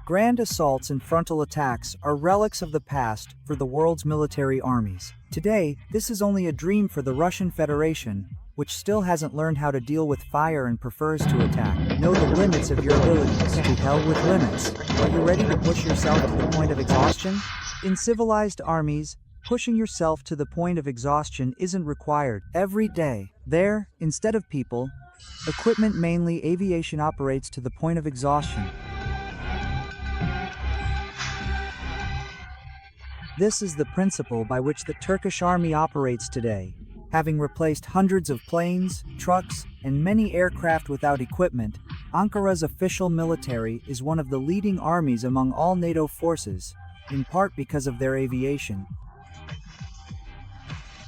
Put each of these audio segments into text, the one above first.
Grand assaults and frontal attacks are relics of the past for the world's military armies. Today, this is only a dream for the Russian Federation, which still hasn't learned how to deal with fire and prefers to attack. Know the limits of your abilities. To hell with limits. Are you ready to push yourself to the point of exhaustion? In civilized armies, pushing yourself to the point of exhaustion isn't required. Every day, there, instead of people, equipment, mainly aviation, operates to the point of exhaustion. This is the principle by which the Turkish army operates today. Having replaced hundreds of planes, trucks, and many aircraft without equipment, Ankara's official military is one of the leading armies among all NATO forces, in part because of their aviation.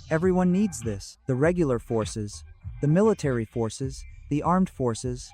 Everyone needs this: the regular forces, the military forces, the armed forces,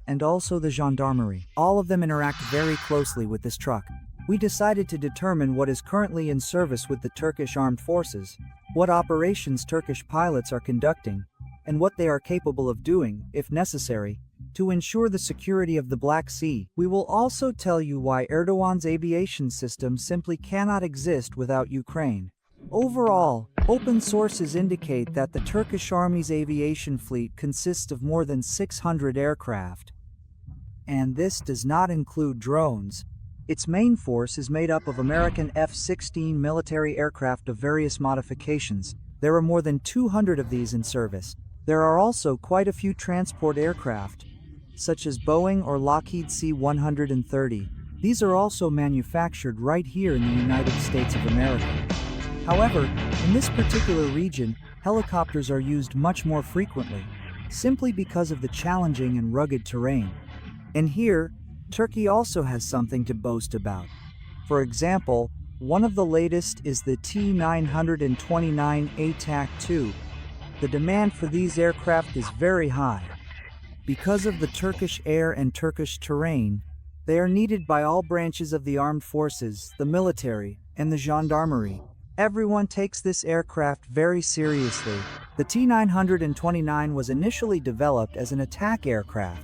and also the gendarmerie. All of them interact very closely with this truck. We decided to determine what is currently in service with the Turkish armed forces, what operations Turkish pilots are conducting, and what they are capable of doing, if necessary, to ensure the security of the Black Sea. We will also tell you why Erdogan's aviation system simply cannot exist without Ukraine. Overall, open sources indicate that the Turkish Army's aviation fleet consists of more than 600 aircraft. And this does not include drones. Its main force is made up of American F-16 military aircraft of various modifications. There are more than 200 of these in service. There are also quite a few transport aircraft, such as Boeing or Lockheed C-130. These are also manufactured right here in the United States of America. However, in this particular region, helicopters are used much more frequently, simply because of the challenging and rugged terrain. And here, Turkey also has something to boast about. For example, one of the latest is the T-929 ATAK-2. The demand for these aircraft is very high. Because of the Turkish air and Turkish terrain, they are needed by all branches of the armed forces, the military, and the gendarmerie. Everyone takes this aircraft very seriously. The T-929 was initially developed as an attack aircraft.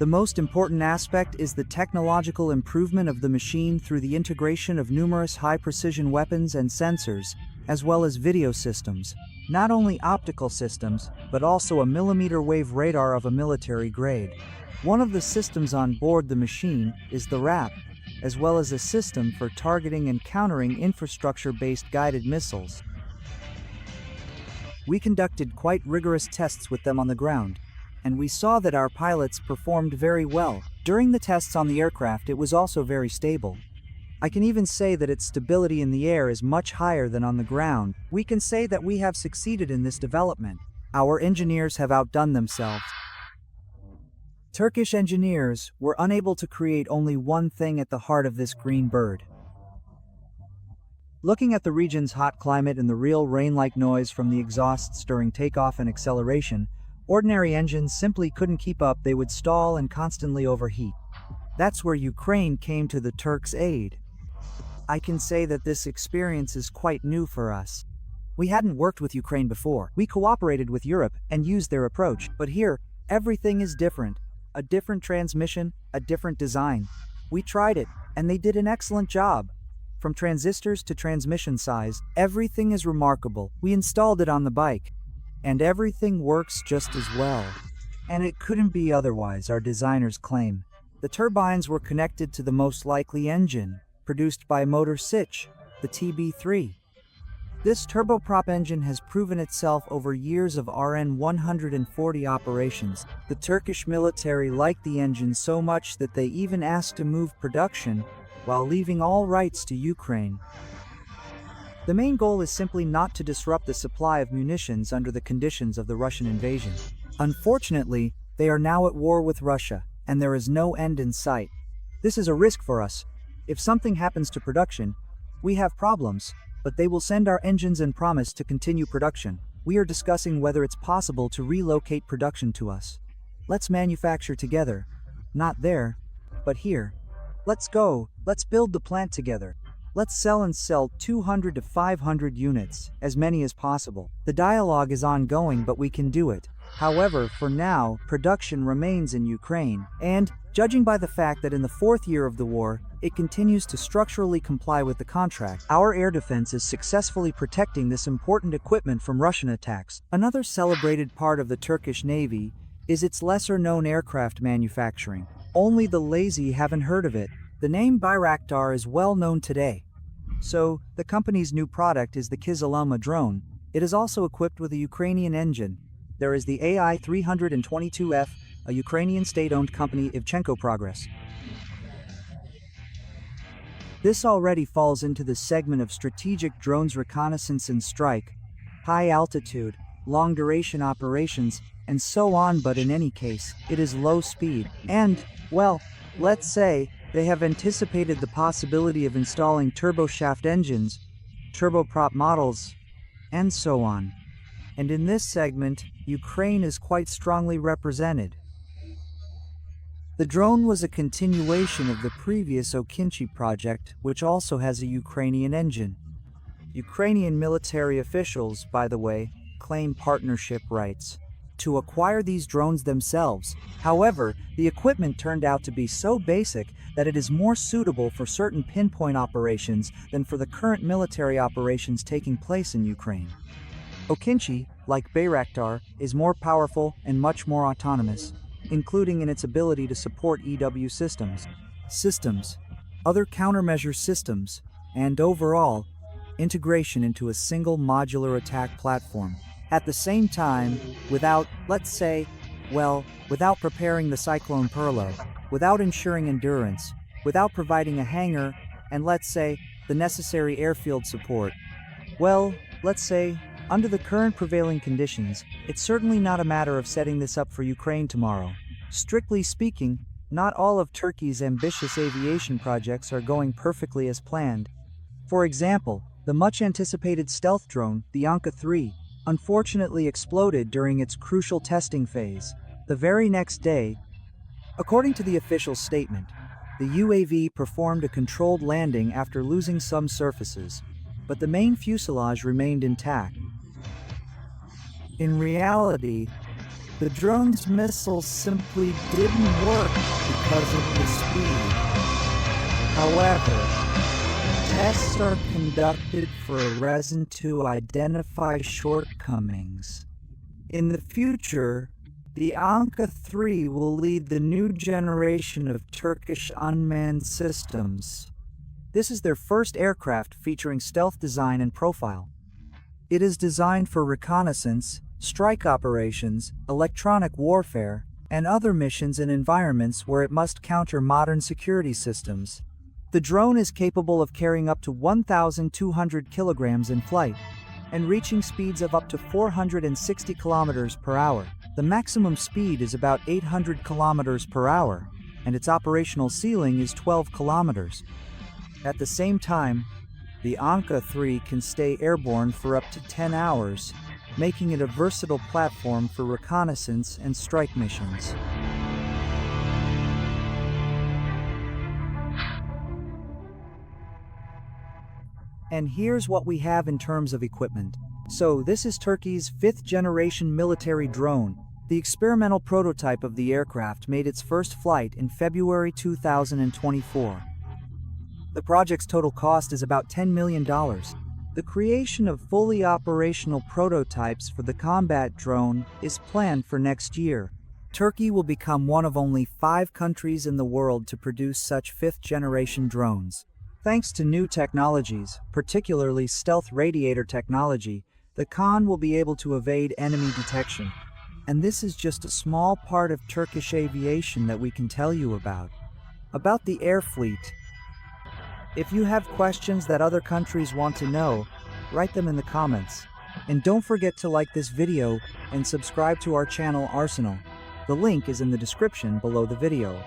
The most important aspect is the technological improvement of the machine through the integration of numerous high-precision weapons and sensors, as well as video systems. Not only optical systems, but also a millimeter-wave radar of a military grade. One of the systems on board the machine is the RAP, as well as a system for targeting and countering infrastructure-based guided missiles. We conducted quite rigorous tests with them on the ground, and we saw that our pilots performed very well. During the tests on the aircraft, it was also very stable. I can even say that its stability in the air is much higher than on the ground. We can say that we have succeeded in this development. Our engineers have outdone themselves. Turkish engineers were unable to create only one thing at the heart of this green bird. Looking at the region's hot climate and the real rain-like noise from the exhausts during takeoff and acceleration, ordinary engines simply couldn't keep up. They would stall and constantly overheat. That's where Ukraine came to the Turks' aid. I can say that this experience is quite new for us. We hadn't worked with Ukraine before. We cooperated with Europe and used their approach. But here, everything is different. A different transmission, a different design. We tried it, and they did an excellent job. From transistors to transmission size, everything is remarkable. We installed it on the bike, and everything works just as well. And it couldn't be otherwise, our designers claim. The turbines were connected to the most likely engine, produced by Motor Sich, the TB3. This turboprop engine has proven itself over years of RN 140 operations. The Turkish military liked the engine so much that they even asked to move production, while leaving all rights to Ukraine. The main goal is simply not to disrupt the supply of munitions under the conditions of the Russian invasion. Unfortunately, they are now at war with Russia, and there is no end in sight. This is a risk for us. If something happens to production, we have problems, but they will send our engines and promise to continue production. We are discussing whether it's possible to relocate production to us. Let's manufacture together. Not there, but here. Let's go, let's build the plant together. Let's sell 200 to 500 units, as many as possible. The dialogue is ongoing, but we can do it. However, for now, production remains in Ukraine, and, judging by the fact that in the fourth year of the war, it continues to structurally comply with the contract, our air defense is successfully protecting this important equipment from Russian attacks. Another celebrated part of the Turkish Navy is its lesser-known aircraft manufacturing. Only the lazy haven't heard of it. The name Bayraktar is well known today. So, the company's new product is the Kizilelma drone. It is also equipped with a Ukrainian engine. There is the AI-322F, a Ukrainian state-owned company Ivchenko Progress. This already falls into the segment of strategic drones reconnaissance and strike, high altitude, long duration operations, and so on, but in any case, it is low speed. And, well, let's say, they have anticipated the possibility of installing turboshaft engines, turboprop models, and so on. And in this segment, Ukraine is quite strongly represented. The drone was a continuation of the previous Okinchi project, which also has a Ukrainian engine. Ukrainian military officials, by the way, claim partnership rights to acquire these drones themselves. However, the equipment turned out to be so basic that it is more suitable for certain pinpoint operations than for the current military operations taking place in Ukraine. Okinchi, like Bayraktar, is more powerful and much more autonomous, including in its ability to support EW systems, other countermeasure systems, and overall, integration into a single modular attack platform. At the same time, without, let's say, without preparing the Cyclone Perlo, without ensuring endurance, without providing a hangar, and let's say, the necessary airfield support. Well, let's say, under the current prevailing conditions, it's certainly not a matter of setting this up for Ukraine tomorrow. Strictly speaking, not all of Turkey's ambitious aviation projects are going perfectly as planned. For example, the much-anticipated stealth drone, the Anka-3, unfortunately exploded during its crucial testing phase. The very next day, according to the official statement, the UAV performed a controlled landing after losing some surfaces, but the main fuselage remained intact. In reality, the drone's missiles simply didn't work because of the speed. However, tests are conducted for a reason to identify shortcomings. In the future, the Anka-3 will lead the new generation of Turkish unmanned systems. This is their first aircraft featuring stealth design and profile. It is designed for reconnaissance, strike operations, electronic warfare, and other missions in environments where it must counter modern security systems. The drone is capable of carrying up to 1,200 kilograms in flight and reaching speeds of up to 460 kilometers per hour. The maximum speed is about 800 kilometers per hour, and its operational ceiling is 12 kilometers. At the same time, the Anka-3 can stay airborne for up to 10 hours, making it a versatile platform for reconnaissance and strike missions. And here's what we have in terms of equipment. So this is Turkey's 5th generation military drone. The experimental prototype of the aircraft made its first flight in February 2024. The project's total cost is about $10 million. The creation of fully operational prototypes for the combat drone is planned for next year. Turkey will become one of only 5 countries in the world to produce such 5th generation drones. Thanks to new technologies, particularly stealth radiator technology, the Khan will be able to evade enemy detection. And this is just a small part of Turkish aviation that we can tell you about. About the air fleet. If you have questions that other countries want to know, write them in the comments. And don't forget to like this video and subscribe to our channel Arsenal. The link is in the description below the video.